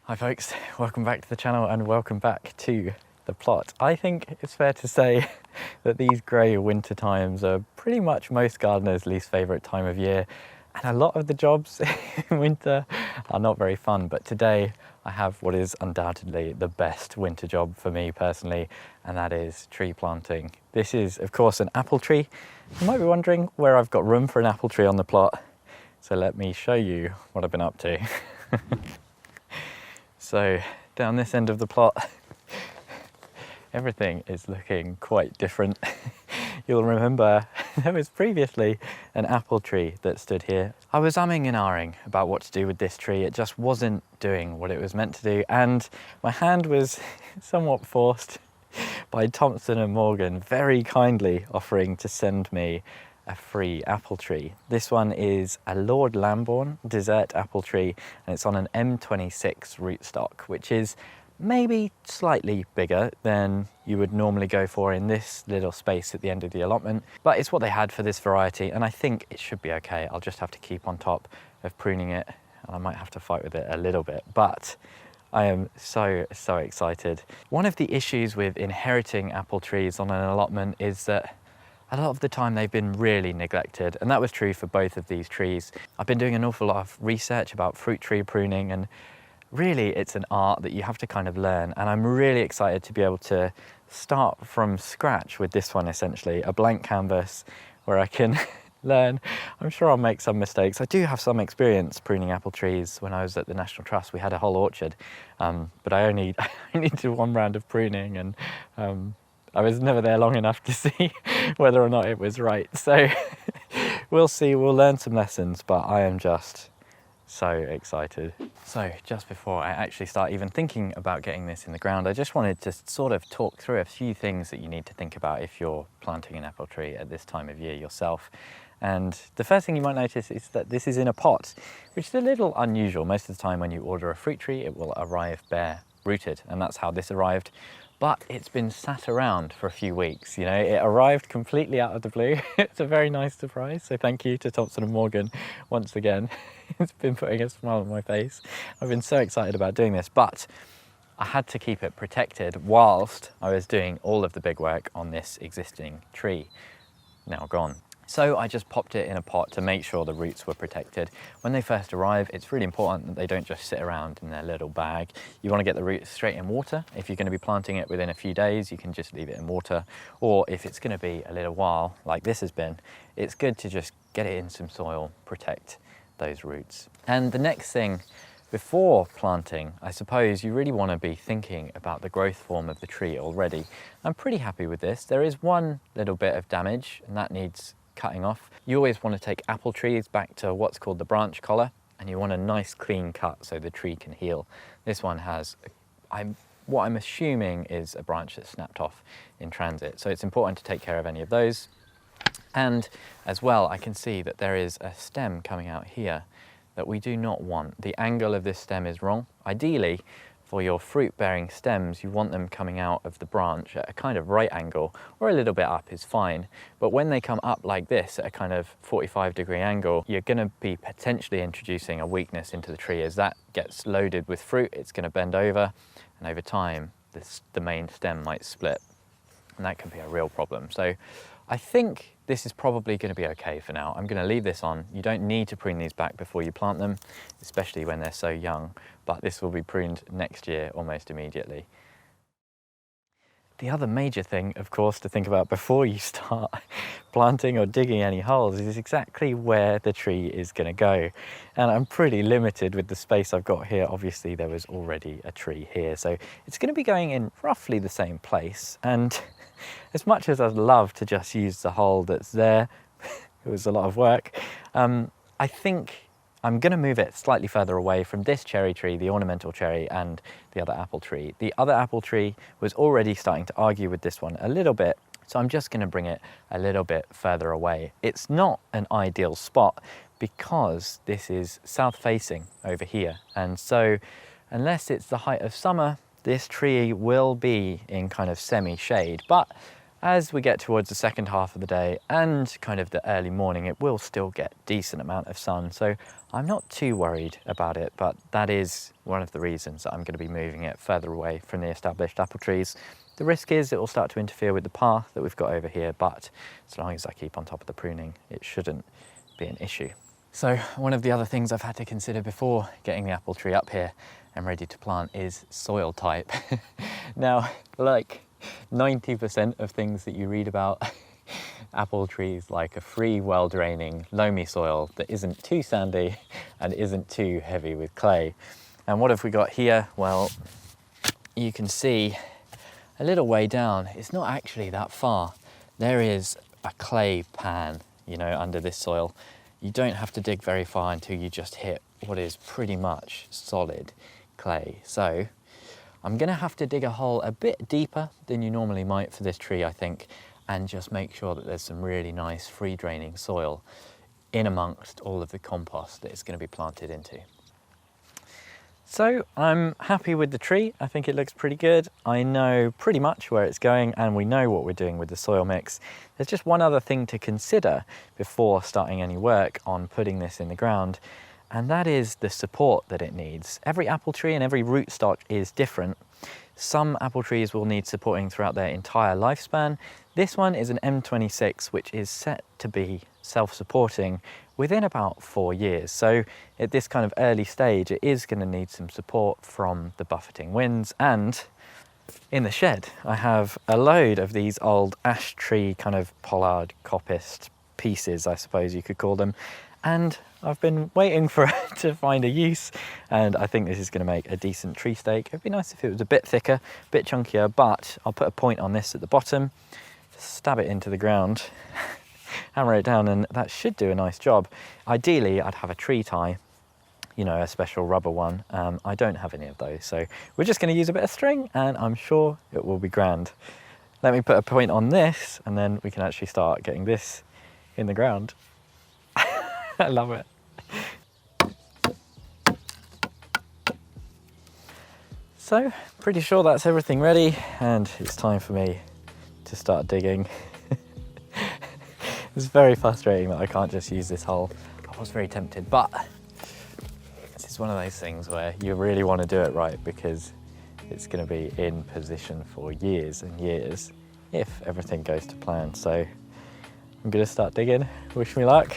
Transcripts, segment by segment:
Hi folks, welcome back to the channel and welcome back to the plot. I think it's fair to say that these grey winter times are pretty much most gardeners' least favourite time of year, and a lot of the jobs in winter are not very fun. But today I have what is undoubtedly the best winter job for me personally, and that is tree planting. This is of course an apple tree. You might be wondering where I've got room for an apple tree on the plot, so let me show you what I've been up to. So down this end of the plot, everything is looking quite different. You'll remember there was previously an apple tree that stood here. I was umming and ahhing about what to do with this tree. It just wasn't doing what it was meant to do, and my hand was somewhat forced by Thompson & Morgan very kindly offering to send me a free apple tree. This one is a Lord Lambourne dessert apple tree, and it's on an M26 rootstock, which is maybe slightly bigger than you would normally go for in this little space at the end of the allotment, but it's what they had for this variety, and I think it should be okay. I'll just have to keep on top of pruning it, and I might have to fight with it a little bit, but I am so excited. One of the issues with inheriting apple trees on an allotment is that a lot of the time they've been really neglected, and that was true for both of these trees. I've been doing an awful lot of research about fruit tree pruning, and really it's an art that you have to kind of learn, and I'm really excited to be able to start from scratch with this one, essentially a blank canvas where I can learn. I'm sure I'll make some mistakes. I do have some experience pruning apple trees. When I was at the National Trust, we had a whole orchard, but I only did one round of pruning, and I was never there long enough to see whether or not it was right. So we'll see, we'll learn some lessons, but I am just so excited. So just before I actually start even thinking about getting this in the ground, I just wanted to sort of talk through a few things that you need to think about if you're planting an apple tree at this time of year yourself. And the first thing you might notice is that this is in a pot, which is a little unusual. Most of the time when you order a fruit tree, it will arrive bare rooted, and that's how this arrived. But it's been sat around for a few weeks. You know, it arrived completely out of the blue. It's a very nice surprise. So thank you to Thompson & Morgan once again. It's been putting a smile on my face. I've been so excited about doing this, but I had to keep it protected whilst I was doing all of the big work on this existing tree, now gone. So I just popped it in a pot to make sure the roots were protected. When they first arrive, it's really important that they don't just sit around in their little bag. You want to get the roots straight in water. If you're going to be planting it within a few days, you can just leave it in water. Or if it's going to be a little while, like this has been, it's good to just get it in some soil, protect those roots. And the next thing, before planting, I suppose you really want to be thinking about the growth form of the tree already. I'm pretty happy with this. There is one little bit of damage, and that needs cutting off. You always want to take apple trees back to what's called the branch collar, and you want a nice clean cut so the tree can heal. This one has, what I'm assuming is a branch that snapped off in transit, so it's important to take care of any of those. And as well, I can see that there is a stem coming out here that we do not want. The angle of this stem is wrong. Ideally, for your fruit-bearing stems, you want them coming out of the branch at a kind of right angle, or a little bit up is fine. But when they come up like this at a kind of 45-degree angle, you're going to be potentially introducing a weakness into the tree. As that gets loaded with fruit, it's going to bend over, and over time, the main stem might split, and that can be a real problem. So I think this is probably going to be okay for now. I'm going to leave this on. You don't need to prune these back before you plant them, especially when they're so young, but this will be pruned next year almost immediately. The other major thing, of course, to think about before you start planting or digging any holes is exactly where the tree is going to go. And I'm pretty limited with the space I've got here. Obviously, there was already a tree here, so it's going to be going in roughly the same place. And as much as I'd love to just use the hole that's there, it was a lot of work, I think I'm going to move it slightly further away from this cherry tree, the ornamental cherry, and the other apple tree. The other apple tree was already starting to argue with this one a little bit, so I'm just going to bring it a little bit further away. It's not an ideal spot because this is south facing over here, and so unless it's the height of summer, this tree will be in kind of semi-shade, but as we get towards the second half of the day and kind of the early morning, it will still get decent amount of sun. So I'm not too worried about it, but that is one of the reasons that I'm going to be moving it further away from the established apple trees. The risk is it will start to interfere with the path that we've got over here, but as long as I keep on top of the pruning, it shouldn't be an issue. So one of the other things I've had to consider before getting the apple tree up here and ready to plant is soil type. Now, like 90% of things that you read about apple trees, like a free, well-draining, loamy soil that isn't too sandy and isn't too heavy with clay. And what have we got here? Well, you can see a little way down, it's not actually that far. There is a clay pan, you know, under this soil. You don't have to dig very far until you just hit what is pretty much solid clay. So I'm gonna have to dig a hole a bit deeper than you normally might for this tree, I think, and just make sure that there's some really nice free draining soil in amongst all of the compost that it's gonna be planted into. So I'm happy with the tree. I think it looks pretty good. I know pretty much where it's going and we know what we're doing with the soil mix. There's just one other thing to consider before starting any work on putting this in the ground, and that is the support that it needs. Every apple tree and every rootstock is different. Some apple trees will need supporting throughout their entire lifespan. This one is an M26, which is set to be self-supporting within about 4 years. So at this kind of early stage, it is going to need some support from the buffeting winds. And in the shed, I have a load of these old ash tree kind of pollard coppiced pieces, I suppose you could call them. And I've been waiting for it to find a use, and I think this is going to make a decent tree stake. It'd be nice if it was a bit thicker, a bit chunkier, but I'll put a point on this at the bottom, stab it into the ground, hammer it down, and that should do a nice job. Ideally, I'd have a tree tie, you know, a special rubber one. I don't have any of those, so we're just going to use a bit of string, and I'm sure it will be grand. Let me put a point on this, and then we can actually start getting this in the ground. I love it. So, pretty sure that's everything ready, and it's time for me to start digging. It's very frustrating that I can't just use this hole. I was very tempted, but this is one of those things where you really want to do it right, because it's going to be in position for years and years if everything goes to plan. So I'm going to start digging. Wish me luck.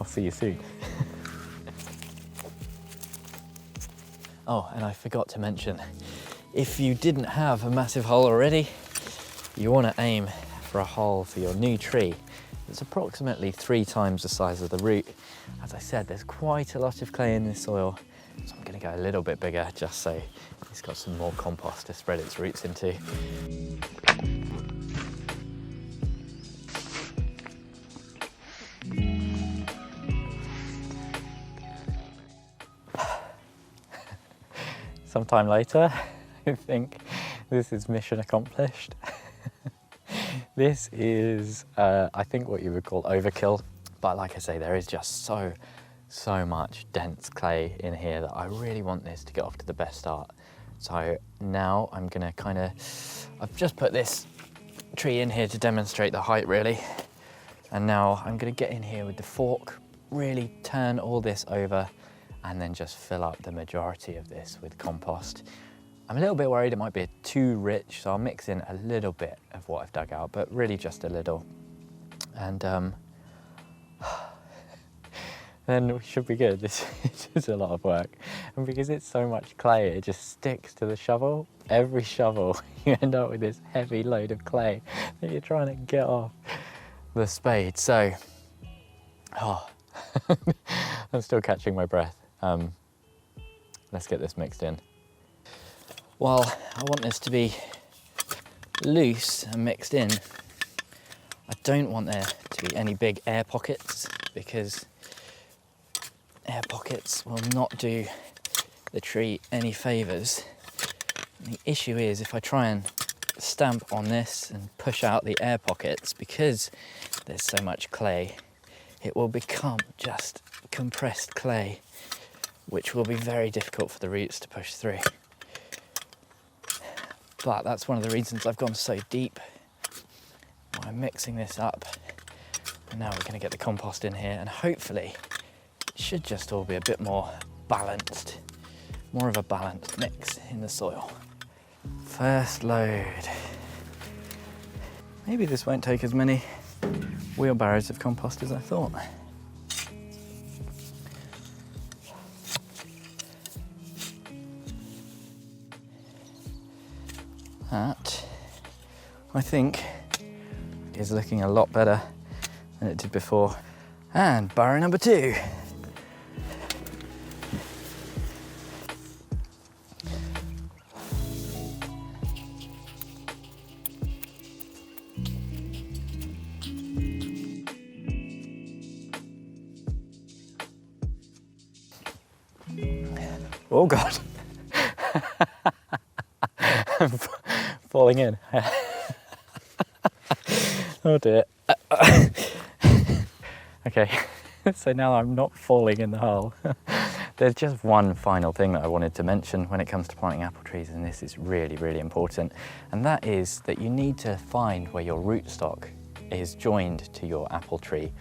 I'll see you soon. Oh, and I forgot to mention, if you didn't have a massive hole already, you want to aim for a hole for your new tree that's approximately 3 times the size of the root. As I said, there's quite a lot of clay in this soil, so I'm going to go a little bit bigger just so it's got some more compost to spread its roots into. Sometime later, I think this is mission accomplished. This is, I think, what you would call overkill. But like I say, there is just so much dense clay in here that I really want this to get off to the best start. So now I'm gonna I've just put this tree in here to demonstrate the height really. And now I'm gonna get in here with the fork, really turn all this over, and then just fill up the majority of this with compost. I'm a little bit worried it might be too rich, so I'll mix in a little bit of what I've dug out, but really just a little. And then we should be good. This is a lot of work. And because it's so much clay, it just sticks to the shovel. Every shovel, you end up with this heavy load of clay that you're trying to get off the spade. So, I'm still catching my breath. Let's get this mixed in. While I want this to be loose and mixed in, I don't want there to be any big air pockets, because air pockets will not do the tree any favours. The issue is, if I try and stamp on this and push out the air pockets, because there's so much clay, it will become just compressed clay, which will be very difficult for the roots to push through. But that's one of the reasons I've gone so deep. I'm mixing this up. And now we're going to get the compost in here, and hopefully it should just all be a bit more balanced. More of a balanced mix in the soil. First load. Maybe this won't take as many wheelbarrows of compost as I thought. That, I think, is looking a lot better than it did before. And barrow number 2. Oh God. I'm falling in. Oh dear. Okay, so now I'm not falling in the hole. There's just one final thing that I wanted to mention when it comes to planting apple trees, and this is really, really important, and that is that you need to find where your rootstock is joined to your apple tree.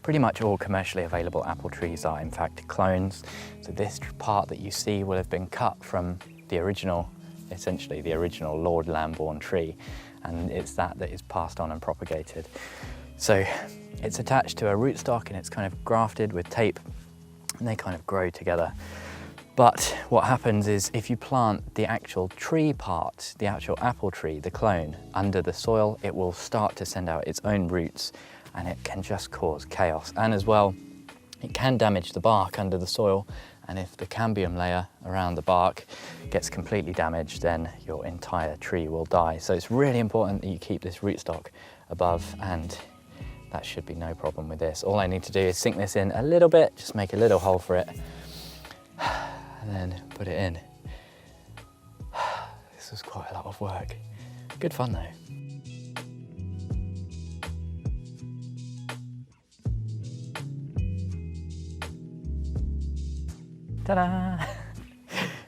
Pretty much all commercially available apple trees are in fact clones, so this part that you see will have been cut from the original, essentially the original Lord Lambourne tree, and it's that is passed on and propagated. So it's attached to a rootstock and it's kind of grafted with tape, and they kind of grow together. But what happens is if you plant the actual tree part, the actual apple tree, the clone, under the soil, it will start to send out its own roots, and it can just cause chaos. And as well, it can damage the bark under the soil, and if the cambium layer around the bark gets completely damaged, then your entire tree will die. So it's really important that you keep this rootstock above, and that should be no problem with this. All I need to do is sink this in a little bit, just make a little hole for it, and then put it in. This was quite a lot of work. Good fun though. Ta-da!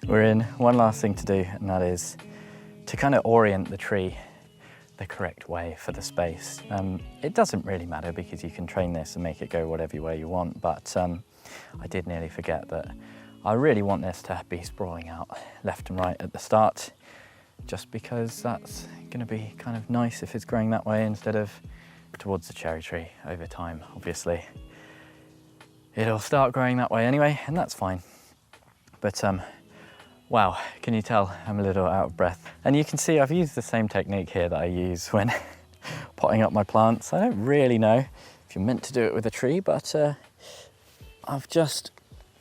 We're in. One last thing to do, and that is to kind of orient the tree the correct way for the space. It doesn't really matter because you can train this and make it go whatever way you want, but I did nearly forget that I really want this to be sprawling out left and right at the start, just because that's going to be kind of nice if it's growing that way instead of towards the cherry tree over time. Obviously, it'll start growing that way anyway, and that's fine. But wow, can you tell I'm a little out of breath? And you can see I've used the same technique here that I use when potting up my plants. I don't really know if you're meant to do it with a tree, but I've just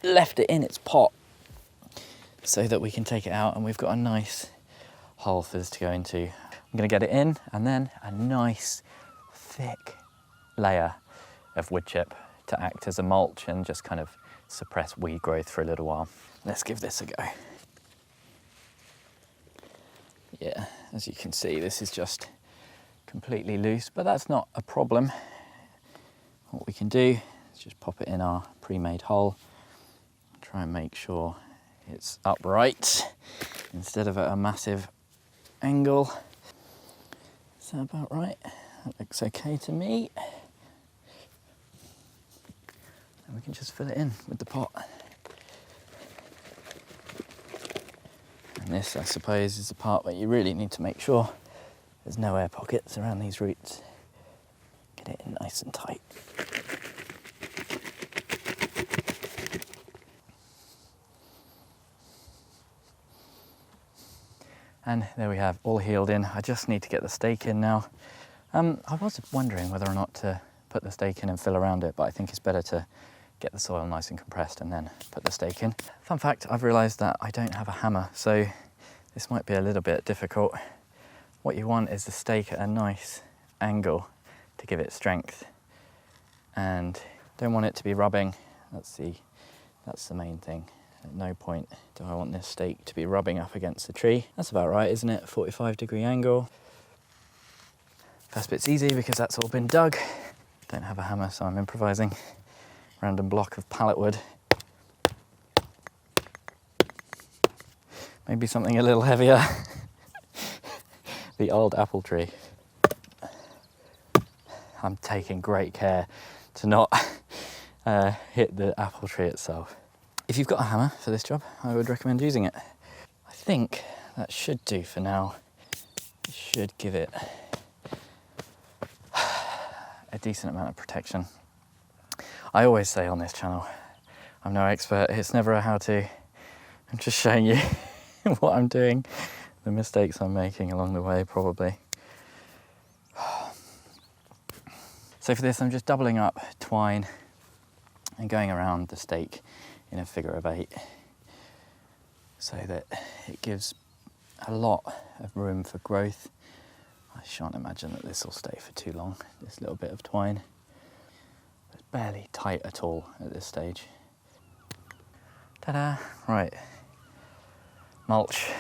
left it in its pot so that we can take it out, and we've got a nice hole for this to go into. I'm gonna get it in, and then a nice thick layer of wood chip to act as a mulch and just kind of suppress weed growth for a little while. Let's give this a go. Yeah, as you can see, this is just completely loose, but that's not a problem. What we can do is just pop it in our pre-made hole, try and make sure it's upright instead of at a massive angle. Is that about right? That looks okay to me. And we can just fill it in with the pot. And this, I suppose, is the part where you really need to make sure there's no air pockets around these roots. Get it in nice and tight. And there we have, all healed in. I just need to get the stake in now. I was wondering whether or not to put the stake in and fill around it, but I think it's better to get the soil nice and compressed and then put the stake in. Fun fact, I've realised that I don't have a hammer, so this might be a little bit difficult. What you want is the stake at a nice angle to give it strength, and don't want it to be rubbing. That's the main thing. At no point do I want this stake to be rubbing up against the tree. That's about right, isn't it? 45-degree angle. First bit's easy because that's all been dug. Don't have a hammer, so I'm improvising. Random block of pallet wood. Maybe something a little heavier. the old apple tree. I'm taking great care to not hit the apple tree itself. If you've got a hammer for this job, I would recommend using it. I think that should do for now. It should give it a decent amount of protection. I always say on this channel, I'm no expert, it's never a how-to. I'm just showing you what I'm doing, the mistakes I'm making along the way probably. So for this I'm just doubling up twine and going around the stake in a figure of 8 so that it gives a lot of room for growth. I shan't imagine that this will stay for too long, this little bit of twine. It's barely tight at all at this stage. Ta-da! Right, mulch.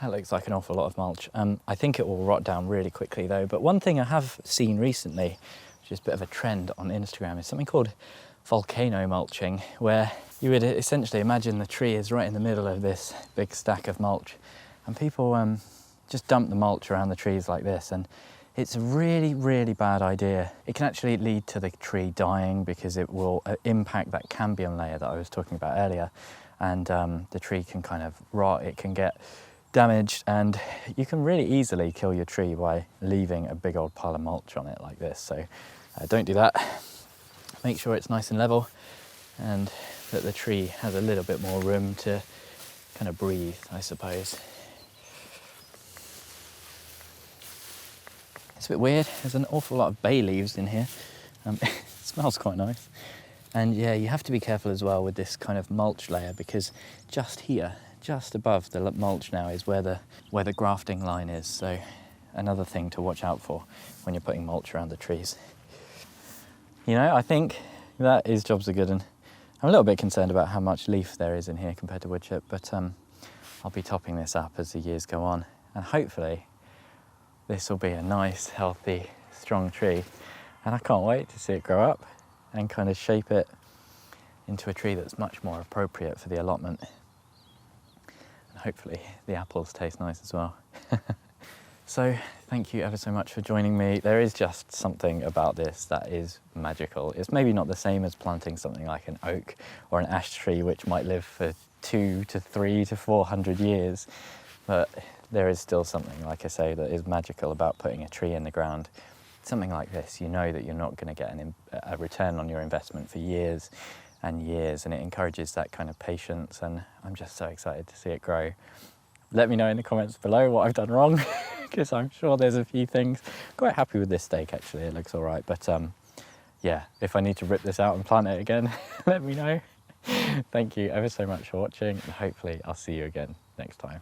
That looks like an awful lot of mulch. I think it will rot down really quickly though, but one thing I have seen recently, which is a bit of a trend on Instagram, is something called volcano mulching, where you would essentially imagine the tree is right in the middle of this big stack of mulch, and people just dump the mulch around the trees like this, and it's a really, really bad idea. It can actually lead to the tree dying because it will impact that cambium layer that I was talking about earlier, and the tree can kind of rot, it can get damaged, and you can really easily kill your tree by leaving a big old pile of mulch on it like this. So don't do that. Make sure it's nice and level and that the tree has a little bit more room to kind of breathe, I suppose. It's a bit weird, there's an awful lot of bay leaves in here. It smells quite nice. And yeah, you have to be careful as well with this kind of mulch layer, because just here, just above the mulch now is where the grafting line is. So another thing to watch out for when you're putting mulch around the trees. You know, I think that is jobs are good, and I'm a little bit concerned about how much leaf there is in here compared to wood chip, but I'll be topping this up as the years go on, and hopefully this will be a nice, healthy, strong tree, and I can't wait to see it grow up and kind of shape it into a tree that's much more appropriate for the allotment. And hopefully the apples taste nice as well. So thank you ever so much for joining me. There is just something about this that is magical. It's maybe not the same as planting something like an oak or an ash tree, which might live for 200 to 300 to 400 years, but there is still something, like I say, that is magical about putting a tree in the ground. Something like this, you know that you're not going to get a return on your investment for years and years, and it encourages that kind of patience, and I'm just so excited to see it grow. Let me know in the comments below what I've done wrong, because I'm sure there's a few things. I'm quite happy with this stake actually, it looks all right, but yeah, if I need to rip this out and plant it again, let me know. Thank you ever so much for watching, and hopefully I'll see you again next time.